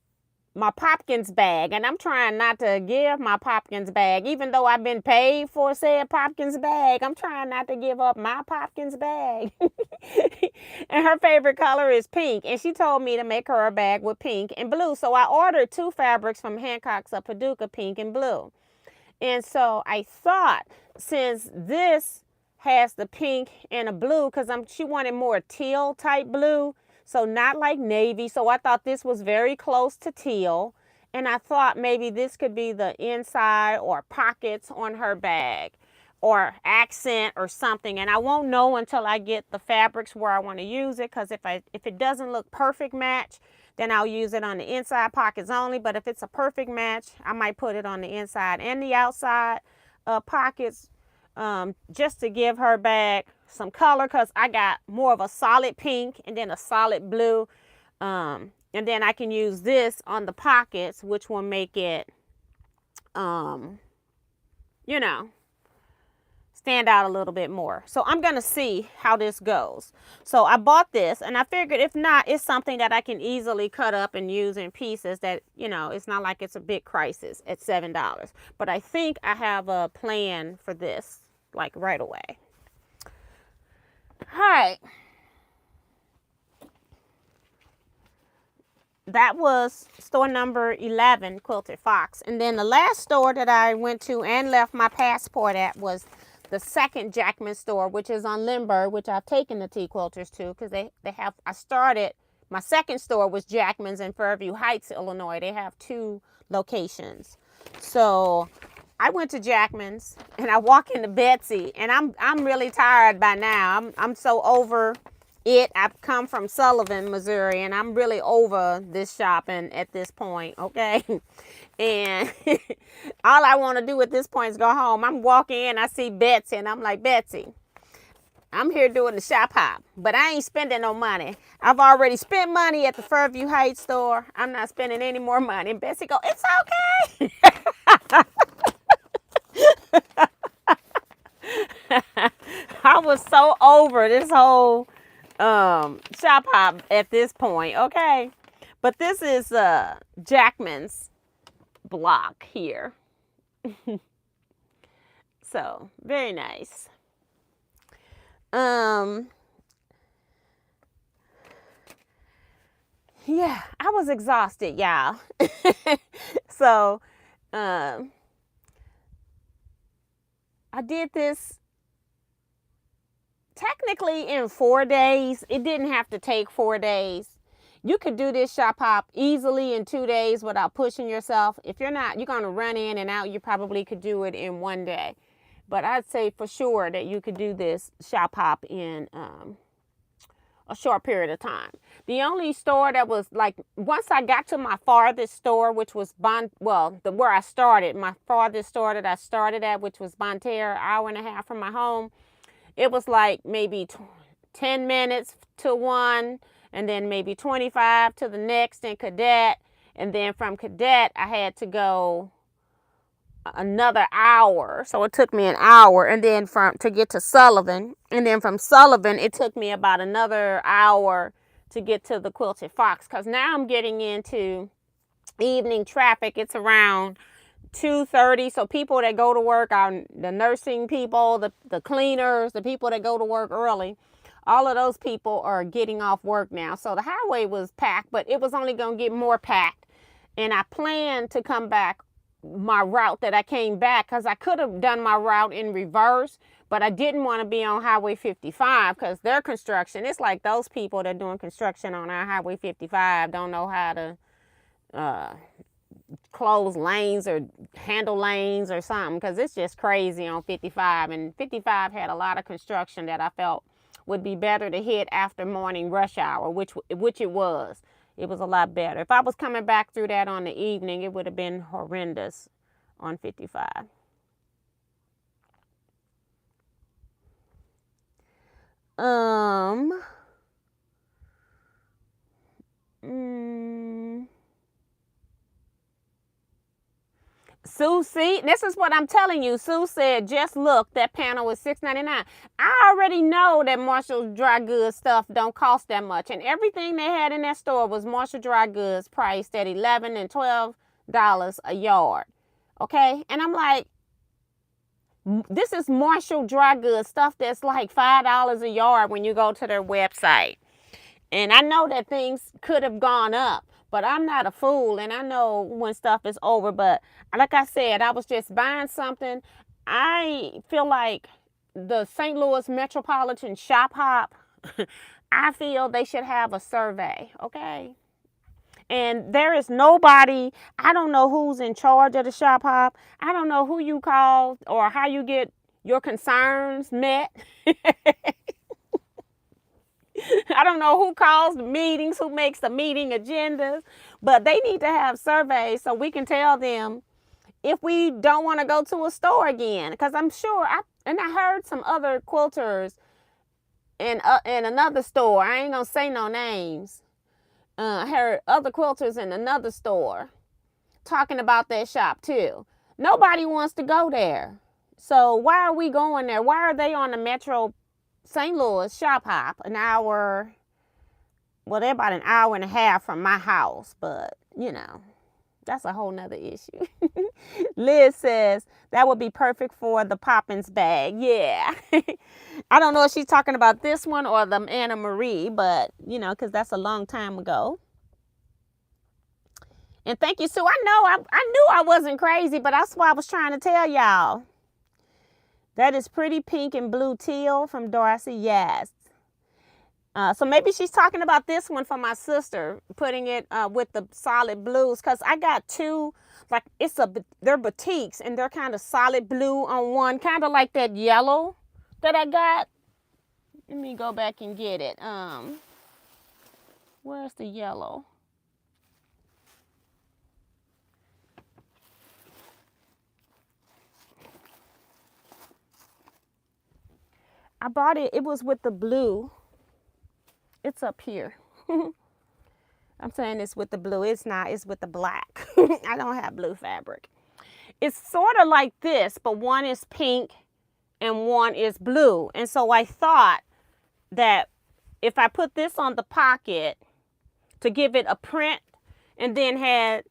my Popkins bag, and I'm trying not to give my Popkins bag, even though I've been paid for said Popkins bag. I'm trying not to give up my Popkins bag. And her favorite color is pink, and she told me to make her a bag with pink and blue. So I ordered 2 fabrics from Hancock's of Paducah, pink and blue. And so I thought, since this has the pink and a blue, because she wanted more teal type blue, so not like navy. So I thought this was very close to teal. And I thought maybe this could be the inside or pockets on her bag or accent or something. And I won't know until I get the fabrics where I want to use it. Because if it doesn't look perfect match, then I'll use it on the inside pockets only. But if it's a perfect match, I might put it on the inside and the outside pockets, just to give her bag some color, because I got more of a solid pink and then a solid blue, and then I can use this on the pockets, which will make it stand out a little bit more. So I'm gonna see how this goes. So I bought this, and I figured if not, it's something that I can easily cut up and use in pieces that, it's not like it's a big crisis at $7. But I think I have a plan for this, like right away. All right. That was store number 11, Quilted Fox. And then the last store that I went to and left my passport at was the second Jackman store, which is on Lindbergh, which I've taken the Teaquilters to, because my second store was Jackman's in Fairview Heights, Illinois. They have 2 locations. So I went to Jackman's and I walk into Betsy, and I'm really tired by now. I'm so over it. I've come from Sullivan, Missouri, and I'm really over this shopping at this point, okay? And all I want to do at this point is go home. I'm walking in, I see Betsy, and I'm like, Betsy, I'm here doing the shop hop, but I ain't spending no money. I've already spent money at the Fairview Heights store. I'm not spending any more money. And Betsy go, it's okay. I was so over this whole shop hop at this point, okay? But this is Jackman's block here. So, very nice. Yeah, I was exhausted, y'all. So, I did this technically in 4 days. It didn't have to take 4 days. You could do this shop hop easily in 2 days without pushing yourself. If you're going to run in and out, you probably could do it in 1 day. But I'd say for sure that you could do this shop hop in a short period of time. The only store that was like, once I got to my farthest store, which was where I started, my farthest store that I started at, which was Bonne Terre, an hour and a half from my home, it was like maybe 10 minutes to one, and then maybe 25 to the next in Cadet. And then from Cadet, I had to go another hour. So it took me an hour, and then to get to Sullivan. And then from Sullivan, it took me about another hour to get to the Quilted Fox, because now I'm getting into evening traffic. It's around 2:30. So people that go to work are the nursing people, the cleaners, the people that go to work early. All of those people are getting off work now. So the highway was packed, but it was only going to get more packed. And I planned to come back my route that I came back, because I could have done my route in reverse, but I didn't want to be on Highway 55 because their construction, it's like those people that are doing construction on our Highway 55 don't know how to close lanes or handle lanes or something, because it's just crazy on 55. And 55 had a lot of construction that I felt would be better to hit after morning rush hour, which it was. It was a lot better. If I was coming back through that on the evening, it would have been horrendous on 55. Sue, see, this is what I'm telling you. Sue said, just look, that panel was $6.99. I already know that Marshall dry goods stuff don't cost that much. And everything they had in that store was Marshall dry goods priced at $11 and $12 a yard. Okay? And I'm like, this is Marshall dry goods stuff that's like $5 a yard when you go to their website. And I know that things could have gone up, but I'm not a fool, and I know when stuff is over. But like I said, I was just buying something. I feel like the St. Louis Metropolitan Shop Hop, I feel they should have a survey, okay? And there is nobody, I don't know who's in charge of the Shop Hop. I don't know who you call or how you get your concerns met. I don't know who calls the meetings, who makes the meeting agendas, but they need to have surveys so we can tell them if we don't want to go to a store again. Because I'm sure, I heard some other quilters in another store. I ain't going to say no names. I heard other quilters in another store talking about that shop too. Nobody wants to go there. So why are we going there? Why are they on the Metro St. Louis Shop Hop an hour? Well, they're about an hour and a half from my house, but you know, that's a whole nother issue. Liz says that would be perfect for the Poppins bag. Yeah. I don't know if she's talking about this one or the Anna Marie, but you know, because that's a long time ago. And thank you, Sue. I knew I wasn't crazy, but that's why I was trying to tell y'all. That is pretty pink and blue teal from Darcy. Yes. So maybe she's talking about this one for my sister, putting it with the solid blues, because I got two, like they're batiks, and they're kind of solid blue on one, kind of like that yellow that I got. Let me go back and get it. Where's the yellow? I bought it. It was with the blue. It's up here. I'm saying it's with the blue. It's not. It's with the black. I don't have blue fabric. It's sort of like this, but one is pink and one is blue. And so I thought that if I put this on the pocket to give it a print, and then had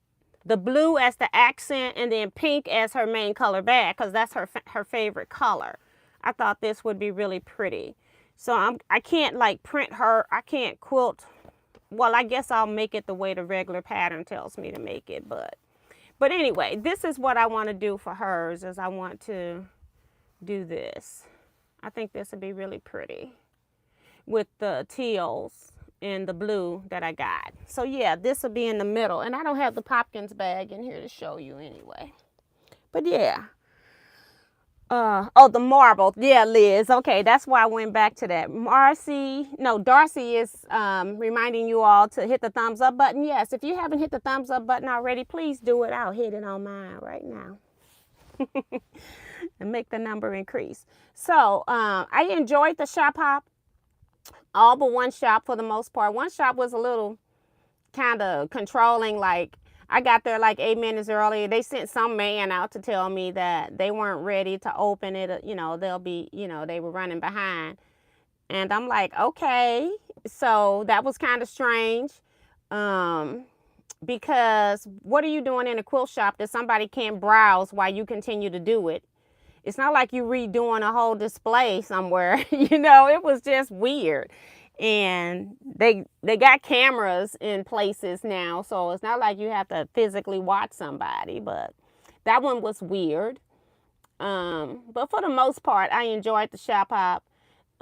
the blue as the accent and then pink as her main color bag, because that's her favorite color, I thought this would be really pretty. So I can't like print her. I can't quilt. Well, I guess I'll make it the way the regular pattern tells me to make it. But anyway, this is what I want to do for hers, is I want to do this. I think this would be really pretty with the teals and the blue that I got. So yeah, this will be in the middle. And I don't have the Popkins bag in here to show you anyway. But yeah. Oh, the marble. Yeah, Liz. Okay, that's why I went back to that. Darcy is reminding you all to hit the thumbs up button. Yes, if you haven't hit the thumbs up button already, please do it. I'll hit it on mine right now. And make the number increase. So I enjoyed the shop hop. All but one shop for the most part. One shop was a little kind of controlling. Like, I got there like 8 minutes early. They sent some man out to tell me that they weren't ready to open it. You know, they were running behind. And I'm like, okay. So that was kind of strange. Because what are you doing in a quilt shop that somebody can't browse while you continue to do it? It's not like you redoing a whole display somewhere. You know, it was just weird. And they got cameras in places now, so it's not like you have to physically watch somebody. But that one was weird. But for the most part, I enjoyed the shop hop.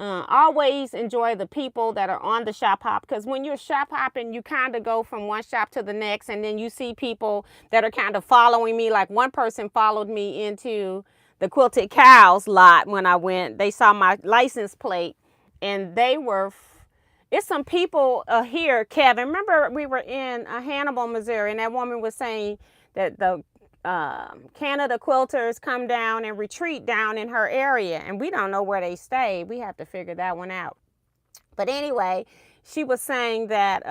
Always enjoy the people that are on the shop hop, because when you're shop hopping, you kind of go from one shop to the next, and then you see people that are kind of following me. Like, one person followed me into the Quilted Cows lot when I went. They saw my license plate, and they were, it's some people here, Kevin. Remember we were in Hannibal, Missouri, and that woman was saying that the Canada quilters come down and retreat down in her area, and we don't know where they stay. We have to figure that one out. But anyway, she was saying that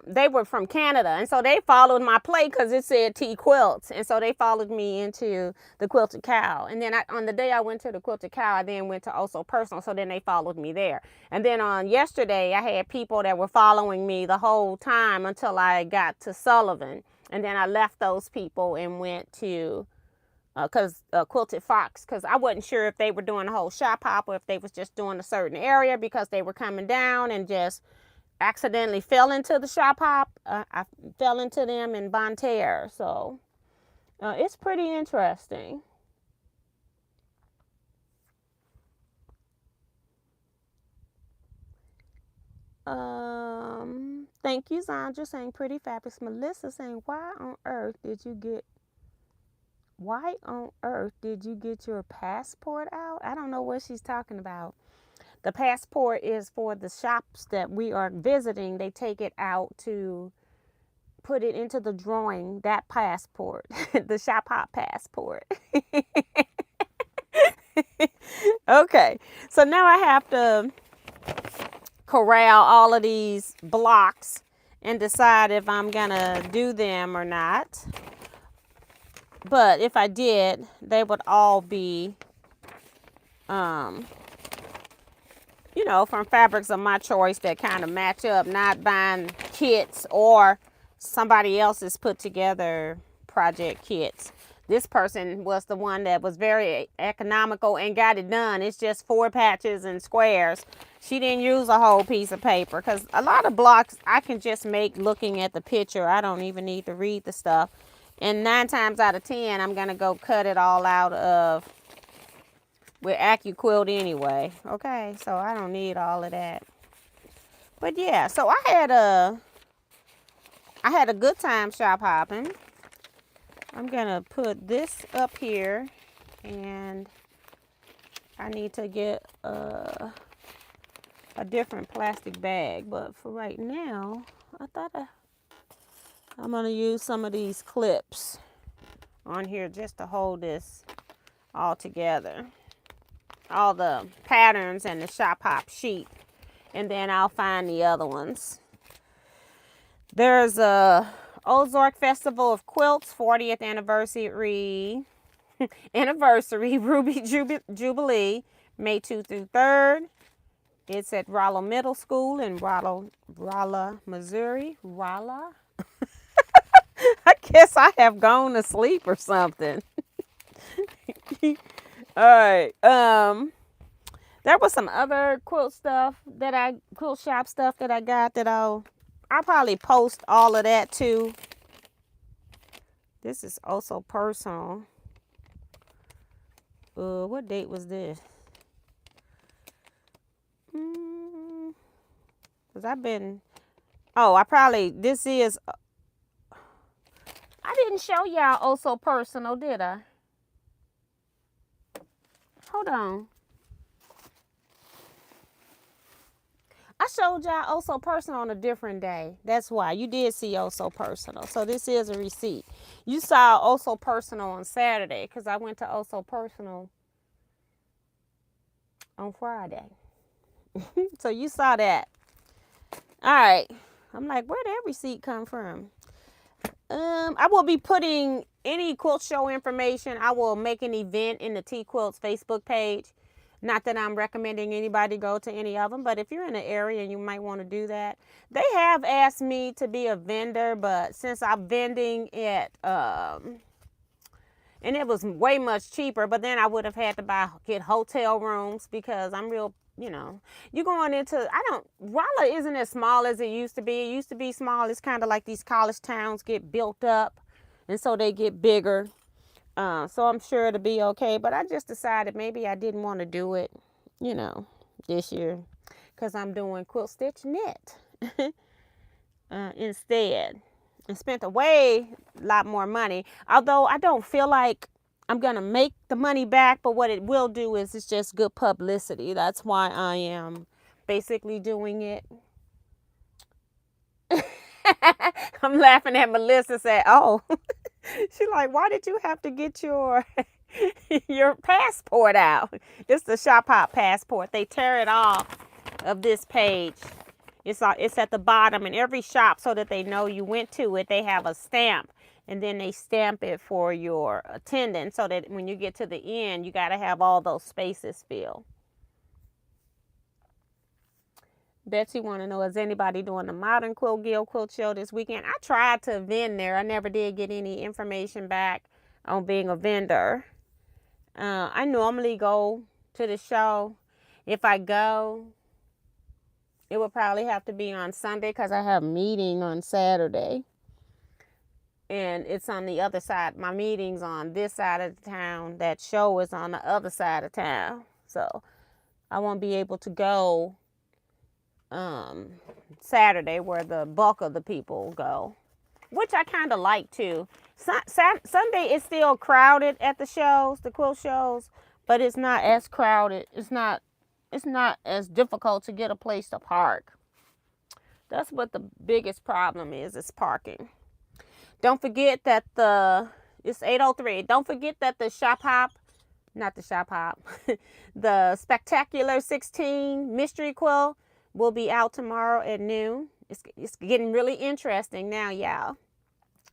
they were from Canada, and so they followed my plate because it said Teaquilts, and so they followed me into the Quilted Cow. And then on the day I went to the Quilted Cow, I then went to Also Personal, so then they followed me there. And then on yesterday, I had people that were following me the whole time until I got to Sullivan, and then I left those people and went to Quilted Fox, because I wasn't sure if they were doing a whole shop hop or if they was just doing a certain area, because they were coming down and just accidentally fell into the shop hop. I fell into them in Bonne Terre. So it's pretty interesting. Thank you, Sandra, saying pretty fabrics. Melissa saying, why on earth did you get your passport out? I don't know what she's talking about. The passport is for the shops that we are visiting. They take it out to put it into the drawing, that passport, the shop hop passport. Okay, so now I have to corral all of these blocks and decide if I'm gonna do them or not. But if I did, they would all be you know, from fabrics of my choice that kind of match up, not buying kits or somebody else's put together project kits. This person was the one that was very economical and got it done. It's just 4 patches and squares. She didn't use a whole piece of paper, because a lot of blocks I can just make looking at the picture. I don't even need to read the stuff. And 9 times out of 10, I'm going to go cut it all out of with AccuQuilt anyway. Okay, so I don't need all of that. But yeah, so I had a good time shop hopping. I'm gonna put this up here, and I need to get a different plastic bag. But for right now, I thought I'm gonna use some of these clips on here just to hold this all together. All the patterns and the shop hop sheet. And then I'll find the other ones. There's a Ozark Festival of Quilts 40th anniversary Ruby Jubilee, May 2 through 3rd. It's at Rolla Middle School in Rolla, Missouri. Rolla? I guess I have gone to sleep or something. All right. There was some other quilt shop stuff that I got that I'll probably post all of that too. This is also personal. What date was this? Cause I didn't show y'all also personal, did I? Hold on. I showed y'all also personal on a different day. That's why you did see also personal. So this is a receipt. You saw also personal on Saturday because I went to also personal on Friday. So you saw that. All right. I'm like, where'd that receipt come from? I will be putting any quilt show information. I will make an event in the Teaquilts Facebook page. Not that I'm recommending anybody go to any of them, but if you're in the area, you might want to do that. They have asked me to be a vendor, but since I'm vending at, and it was way much cheaper, but then I would have had to get hotel rooms because I'm real, you're going into, Rolla isn't as small as it used to be. It used to be small. It's kind of like these college towns get built up, and so they get bigger. So I'm sure it'll be okay. But I just decided maybe I didn't want to do it, this year. Because I'm doing quilt stitch knit instead. And spent a lot more money. Although I don't feel like I'm going to make the money back. But what it will do is it's just good publicity. That's why I am basically doing it. I'm laughing at Melissa said, oh. She's like, why did you have to get your passport out? It's the shop hop passport. They tear it off of this page. It's at the bottom in every shop so that they know you went to it. They have a stamp, and then they stamp it for your attendance so that when you get to the end, you got to have all those spaces filled. Betsy want to know, is anybody doing the Modern Quilt Guild Quilt Show this weekend? I tried to vend there. I never did get any information back on being a vendor. I normally go to the show. If I go, it would probably have to be on Sunday because I have a meeting on Saturday. And it's on the other side. My meeting's on this side of the town. That show is on the other side of town. So I won't be able to go Saturday where the bulk of the people go, which I kind of like too. Sunday is still crowded at the shows, the quilt shows, but it's not as crowded. It's not as difficult to get a place to park. That's what the biggest problem is parking. Don't forget that it's 8:03. Don't forget that the the Spectacular 16 mystery quilt will be out tomorrow at noon. It's getting really interesting now, y'all.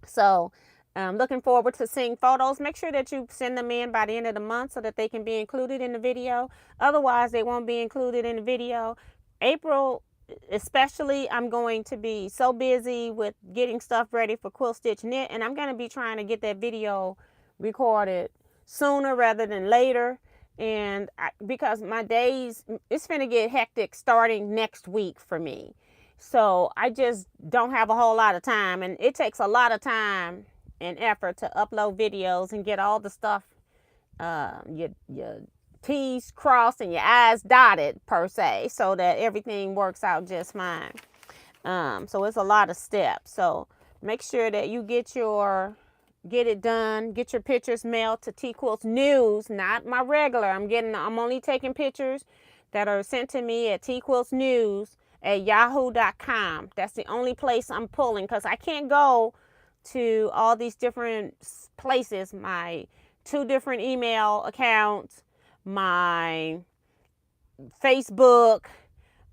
So I'm looking forward to seeing photos. Make sure that you send them in by the end of the month so that they can be included in the video. Otherwise, they won't be included in the video. April, especially, I'm going to be so busy with getting stuff ready for Quilt Stitch Knit, and I'm going to be trying to get that video recorded sooner rather than later. And because my days, it's going to get hectic starting next week for me. So I just don't have a whole lot of time. And it takes a lot of time and effort to upload videos and get all the stuff, your T's crossed and your I's dotted per se, so that everything works out just fine. So it's a lot of steps. So make sure that you get it done. Get your pictures mailed to Teaquilts News, not my regular. I'm only taking pictures that are sent to me at teaquiltsnews@yahoo.com. That's the only place I'm pulling, because I can't go to all these different places. My 2 different email accounts, my Facebook,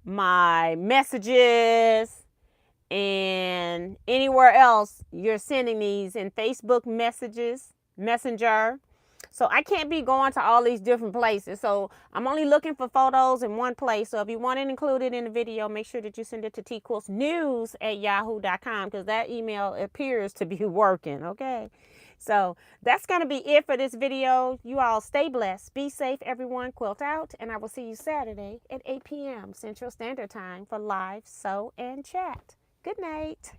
my messages, and anywhere else you're sending these in Facebook Messenger. So I can't be going to all these different places. So I'm only looking for photos in one place. So if you want it included in the video, make sure that you send it to teaquiltsnews@yahoo.com, because that email appears to be working. Okay. So that's going to be it for this video. You all stay blessed. Be safe, everyone. Quilt out. And I will see you Saturday at 8 p.m. Central Standard Time for live sew and chat. Good night.